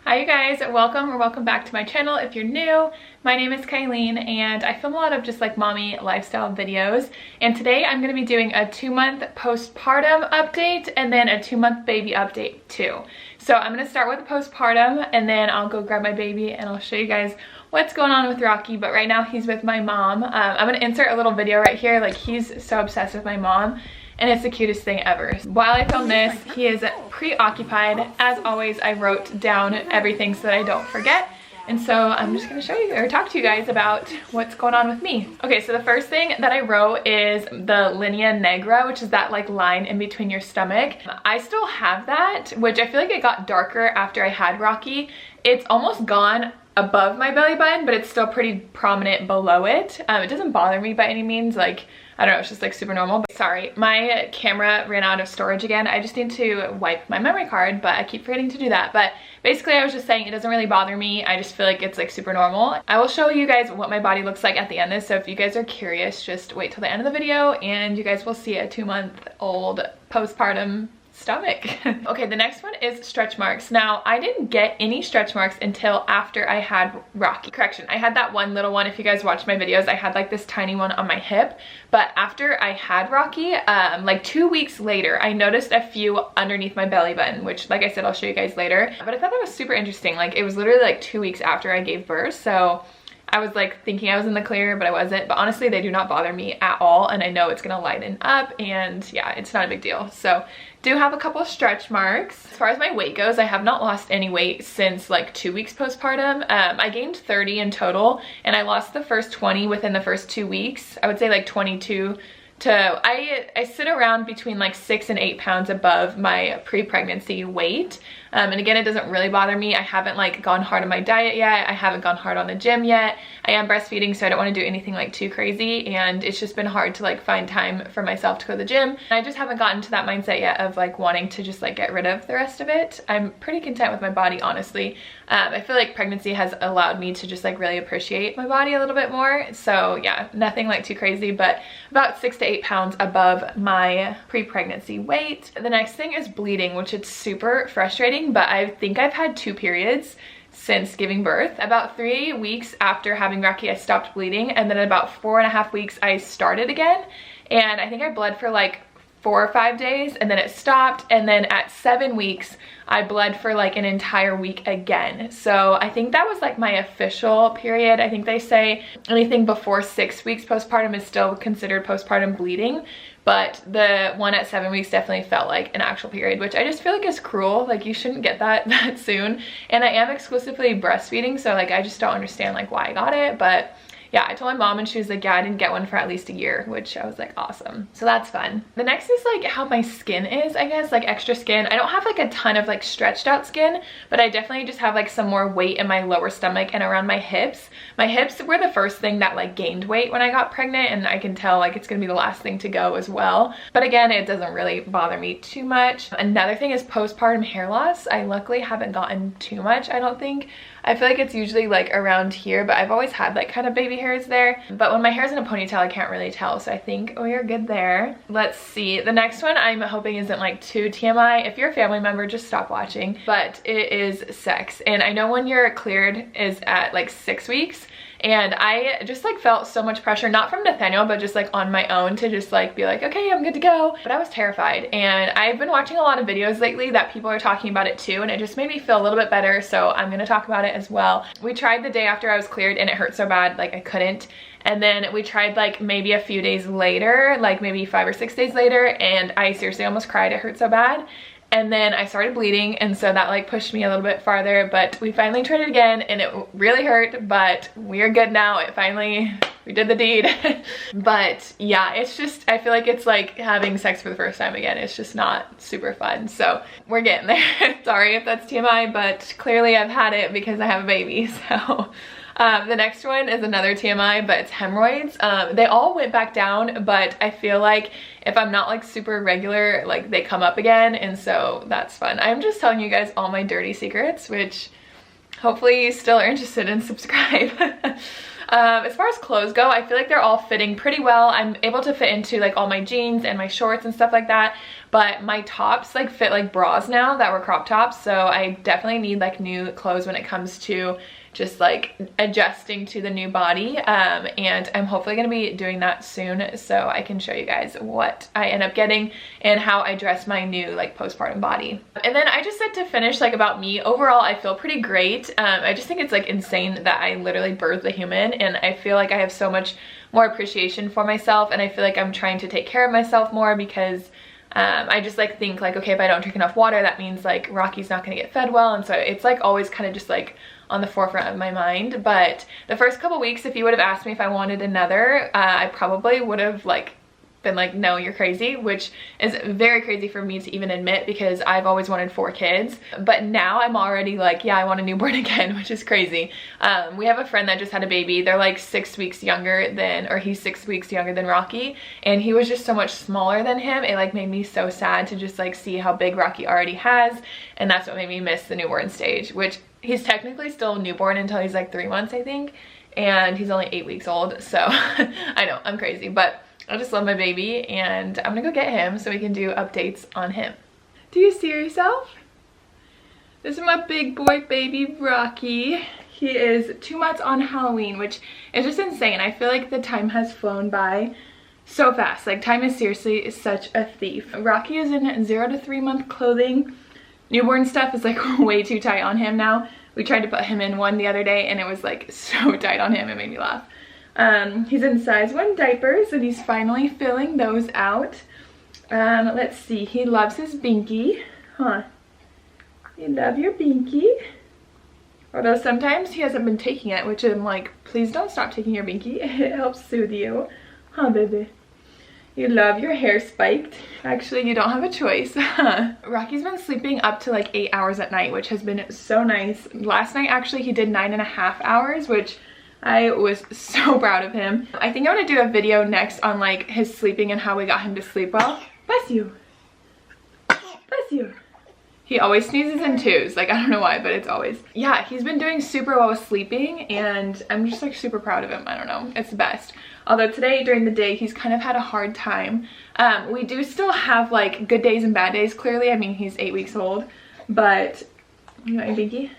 Hi you guys, welcome back to my channel. If you're new, my name is Kylene and I film a lot of just like mommy lifestyle videos, and today I'm going to be doing a 2-month postpartum update and then a 2-month baby update too. So I'm going to start with the postpartum and then I'll go grab my baby and I'll show you guys what's going on with Rocky. But right now he's with my mom. I'm going to insert a little video right here. Like, he's so obsessed with my mom and it's the cutest thing ever. While I film this, he is preoccupied. As always, I wrote down everything so that I don't forget. And so I'm just gonna show you or talk to you guys about what's going on with me. Okay, so the first thing that I wrote is the linea negra, which is that like line in between your stomach. I still have that, which I feel like it got darker after I had Rocky. It's almost gone above my belly button, but it's still pretty prominent below it. It doesn't bother me by any means. Like, I don't know, it's just like super normal. But sorry, my camera ran out of storage again. I just need to wipe my memory card, but I keep forgetting to do that. But basically I was just saying it doesn't really bother me. I just feel like it's like super normal. I will show you guys what my body looks like at the end of this. So if you guys are curious, just wait till the end of the video and you guys will see a 2-month-old postpartum stomach. Okay, the next one is stretch marks. Now, I didn't get any stretch marks until after I had Rocky. Correction, I had that one little one. If you guys watch my videos, I had like this tiny one on my hip. But after I had Rocky, like 2 weeks later, I noticed a few underneath my belly button, which like I said, I'll show you guys later. But I thought that was super interesting. Like, it was literally like 2 weeks after I gave birth. So I was like thinking I was in the clear, but I wasn't. But honestly, they do not bother me at all. And I know it's gonna lighten up and yeah, it's not a big deal. So do have a couple of stretch marks. As far as my weight goes, I have not lost any weight since like 2 weeks postpartum. I gained 30 in total and I lost the first 20 within the first 2 weeks. I would say like 22 to, I sit around between like 6 and 8 pounds above my pre-pregnancy weight. And again, it doesn't really bother me. I haven't like gone hard on my diet yet. I haven't gone hard on the gym yet. I am breastfeeding, so I don't want to do anything like too crazy. And it's just been hard to like find time for myself to go to the gym. And I just haven't gotten to that mindset yet of like wanting to just like get rid of the rest of it. I'm pretty content with my body, honestly. I feel like pregnancy has allowed me to just like really appreciate my body a little bit more. So yeah, nothing like too crazy, but about 6 to 8 pounds above my pre-pregnancy weight. The next thing is bleeding, which is super frustrating, but I think I've had 2 periods since giving birth. About 3 weeks after having Rocky, I stopped bleeding, and then about 4.5 weeks I started again. And I think I bled for like 4 or 5 days and then it stopped, and then at 7 weeks I bled for like an entire week again. So I think that was like my official period. I think they say anything before 6 weeks postpartum is still considered postpartum bleeding, but the one at 7 weeks definitely felt like an actual period, which I just feel like is cruel. Like, you shouldn't get that soon. And I am exclusively breastfeeding, so like I just don't understand like why I got it. But yeah, I told my mom and she was like, yeah, I didn't get one for at least a year, which I was like, awesome. So that's fun. The next is like how my skin is, I guess, like extra skin. I don't have like a ton of like stretched out skin, but I definitely just have like some more weight in my lower stomach and around my hips. My hips were the first thing that like gained weight when I got pregnant, and I can tell like it's gonna be the last thing to go as well. But again, it doesn't really bother me too much. Another thing is postpartum hair loss. I luckily haven't gotten too much, I don't think. I feel like it's usually like around here, but I've always had like kind of baby hairs there. But when my hair's in a ponytail, I can't really tell. So I think we're good there. Let's see. The next one I'm hoping isn't like too TMI. If you're a family member, just stop watching. But it is sex. And I know when you're cleared is at like 6 weeks. And I just like felt so much pressure, not from Nathaniel, but just like on my own to just like be like, okay, I'm good to go. But I was terrified. And I've been watching a lot of videos lately that people are talking about it too. And it just made me feel a little bit better. So I'm going to talk about it as well. We tried the day after I was cleared and it hurt so bad, like I couldn't. And then we tried like maybe a few days later, like maybe 5 or 6 days later. And I seriously almost cried. It hurt so bad. And then I started bleeding, and so that like pushed me a little bit farther, but we finally tried it again and it really hurt, but we're good now. We did the deed. But yeah, it's just, I feel like it's like having sex for the first time again. It's just not super fun. So we're getting there. Sorry if that's TMI, but clearly I've had it because I have a baby. So the next one is another TMI, but it's hemorrhoids. They all went back down, but I feel like if I'm not like super regular, like they come up again, and so that's fun. I'm just telling you guys all my dirty secrets, which hopefully you still are interested in. Subscribe. As far as clothes go, I feel like they're all fitting pretty well. I'm able to fit into like all my jeans and my shorts and stuff like that, but my tops like fit like bras now that were crop tops, so I definitely need like new clothes when it comes to just like adjusting to the new body, and I'm hopefully gonna be doing that soon so I can show you guys what I end up getting and how I dress my new like postpartum body. And then I just said to finish like about me, overall I feel pretty great. I just think it's like insane that I literally birthed a human, and I feel like I have so much more appreciation for myself, and I feel like I'm trying to take care of myself more because I just like think like, okay, if I don't drink enough water, that means like Rocky's not gonna get fed well, and so it's like always kind of just like on the forefront of my mind. But the first couple weeks, if you would have asked me if I wanted another, I probably would have like been like, no, you're crazy, which is very crazy for me to even admit because I've always wanted 4 kids. But now I'm already like, yeah, I want a newborn again, which is crazy. We have a friend that just had a baby. They're like 6 weeks younger than, or he's 6 weeks younger than Rocky, and he was just so much smaller than him. It like made me so sad to just like see how big Rocky already has, and that's what made me miss the newborn stage, which he's technically still newborn until he's like 3 months, I think, and he's only 8 weeks old, so I know, I'm crazy, but I just love my baby, and I'm gonna go get him so we can do updates on him. Do you see yourself? This is my big boy baby, Rocky. He is 2 months on Halloween, which is just insane. I feel like the time has flown by so fast. Like, time is seriously such a thief. Rocky is in 0 to 3 month clothing. Newborn stuff is like way too tight on him now. We tried to put him in one the other day, and it was like so tight on him, it made me laugh. He's in size 1 diapers, and he's finally filling those out. Let's see, he loves his binky, huh? You love your binky? Although sometimes he hasn't been taking it, which I'm like, please don't stop taking your binky. It helps soothe you. Huh, baby? You love your hair spiked. Actually, you don't have a choice. Rocky's been sleeping up to like 8 hours at night, which has been so nice. Last night, actually, he did 9.5 hours, which I was so proud of him. I think I'm gonna do a video next on like his sleeping and how we got him to sleep well. Bless you. Bless you. He always sneezes in 2s. Like, I don't know why, but it's always. Yeah, he's been doing super well with sleeping, and I'm just like super proud of him. I don't know. It's the best. Although today during the day, he's kind of had a hard time. We do still have like good days and bad days, clearly. I mean, he's 8 weeks old, but you want your binky?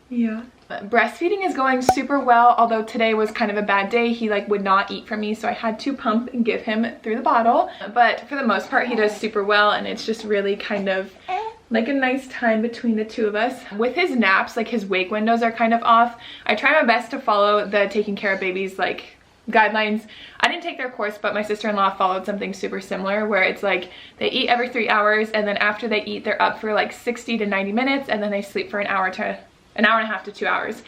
Yeah. Breastfeeding is going super well, although today was kind of a bad day. He like would not eat from me, so I had to pump and give him through the bottle. But for the most part, he does super well, and it's just really kind of like a nice time between the 2 of us. With his naps, like his wake windows are kind of off. I try my best to follow the taking care of babies like guidelines. I didn't take their course, but my sister-in-law followed something super similar where it's like they eat every 3 hours, and then after they eat, they're up for like 60 to 90 minutes, and then they sleep for an hour and a half to 2 hours.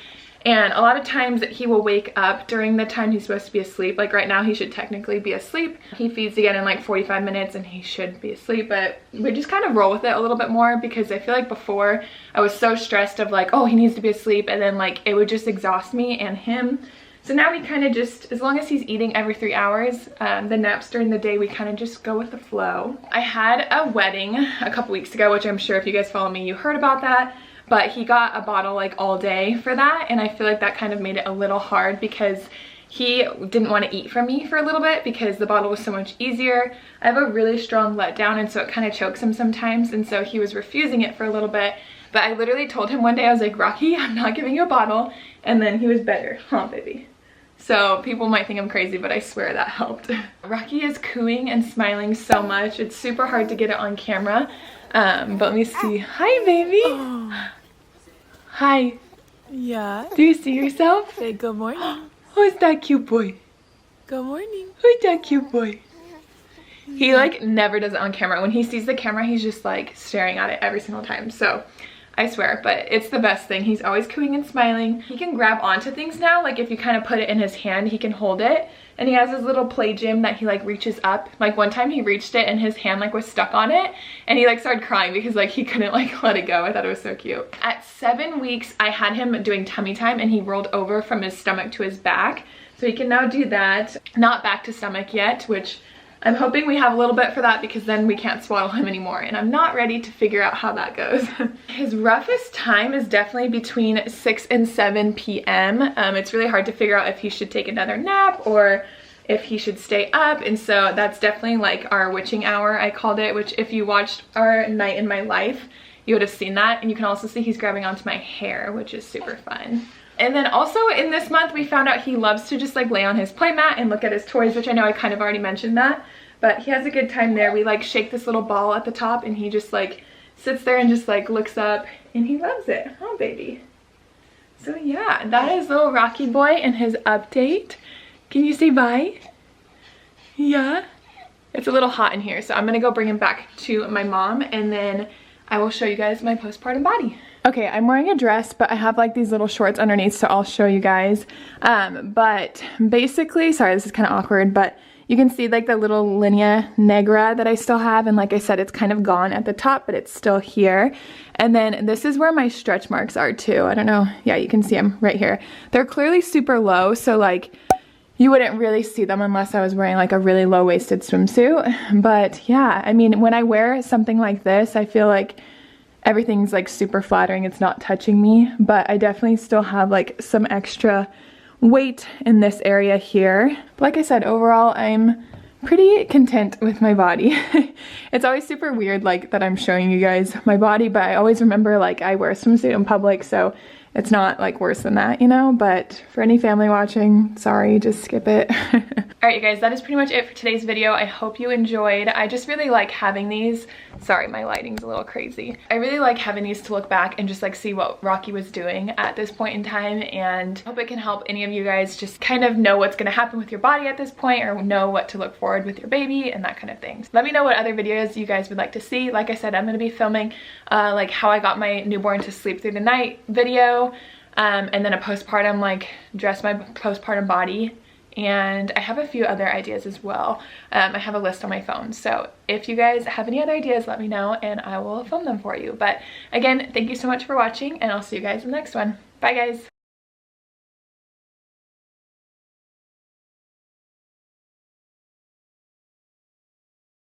And a lot of times he will wake up during the time he's supposed to be asleep. Like right now, he should technically be asleep. He feeds again in like 45 minutes and he should be asleep, but we just kind of roll with it a little bit more because I feel like before I was so stressed of like, oh, he needs to be asleep, and then like it would just exhaust me and him. So now we kind of just, as long as he's eating every 3 hours, the naps during the day, we kind of just go with the flow. I had a wedding a couple weeks ago, which I'm sure if you guys follow me, you heard about that. But he got a bottle like all day for that, and I feel like that kind of made it a little hard because he didn't want to eat from me for a little bit because the bottle was so much easier. I have a really strong letdown, and so it kind of chokes him sometimes, and so he was refusing it for a little bit. But I literally told him one day, I was like, Rocky, I'm not giving you a bottle, and then he was better, huh, baby? So people might think I'm crazy, but I swear that helped. Rocky is cooing and smiling so much. It's super hard to get it on camera. But let me see. Hi, baby. Oh. Hi. Yeah. Do you see yourself? Say good morning. Who's that cute boy? Good morning. Who's that cute boy? He like never does it on camera. When he sees the camera, he's just like staring at it every single time. So I swear, but it's the best thing. He's always cooing and smiling. He can grab onto things now. Like if you kind of put it in his hand, he can hold it. And he has his little play gym that he like reaches up. Like one time he reached it and his hand like was stuck on it, and he like started crying because like he couldn't like let it go. I thought it was so cute. At 7 weeks, I had him doing tummy time, and he rolled over from his stomach to his back. So he can now do that. Not back to stomach yet, which I'm hoping we have a little bit for that because then we can't swaddle him anymore, and I'm not ready to figure out how that goes. His roughest time is definitely between 6 and 7 p.m. It's really hard to figure out if he should take another nap or if he should stay up, and so that's definitely like our witching hour, I called it, which if you watched our night in my life, you would have seen that. And you can also see he's grabbing onto my hair, which is super fun. And then also in this month, we found out he loves to just like lay on his play mat and look at his toys, which I know I kind of already mentioned that, but he has a good time there. We like shake this little ball at the top and he just like sits there and just like looks up, and he loves it, huh baby? So yeah, that is little Rocky boy and his update. Can you say bye? Yeah? It's a little hot in here, so I'm gonna go bring him back to my mom, and then I will show you guys my postpartum body. Okay, I'm wearing a dress, but I have like these little shorts underneath, so I'll show you guys. But basically, sorry, this is kind of awkward, but you can see like the little linea negra that I still have, and like I said, it's kind of gone at the top, but it's still here. And then this is where my stretch marks are too. I don't know, yeah, you can see them right here. They're clearly super low, so like you wouldn't really see them unless I was wearing like a really low-waisted swimsuit. But yeah, I mean, when I wear something like this, I feel like everything's like super flattering. It's not touching me, but I definitely still have like some extra weight in this area here. But like I said, overall, I'm pretty content with my body. It's always super weird like that I'm showing you guys my body, but I always remember like I wear a swimsuit in public, so it's not like worse than that, you know. But for any family watching, sorry, just skip it. Alright you guys, that is pretty much it for today's video. I hope you enjoyed. I just really like having these. Sorry, my lighting's a little crazy. I really like having these to look back and just like see what Rocky was doing at this point in time, and I hope it can help any of you guys just kind of know what's going to happen with your body at this point, or know what to look forward with your baby and that kind of thing. So let me know what other videos you guys would like to see. Like I said, I'm going to be filming like how I got my newborn to sleep through the night video, and then a postpartum like dress my postpartum body. And I have a few other ideas as well. I have a list on my phone, so if you guys have any other ideas, let me know and I will film them for you. But again, thank you so much for watching, and I'll see you guys in the next one. Bye guys.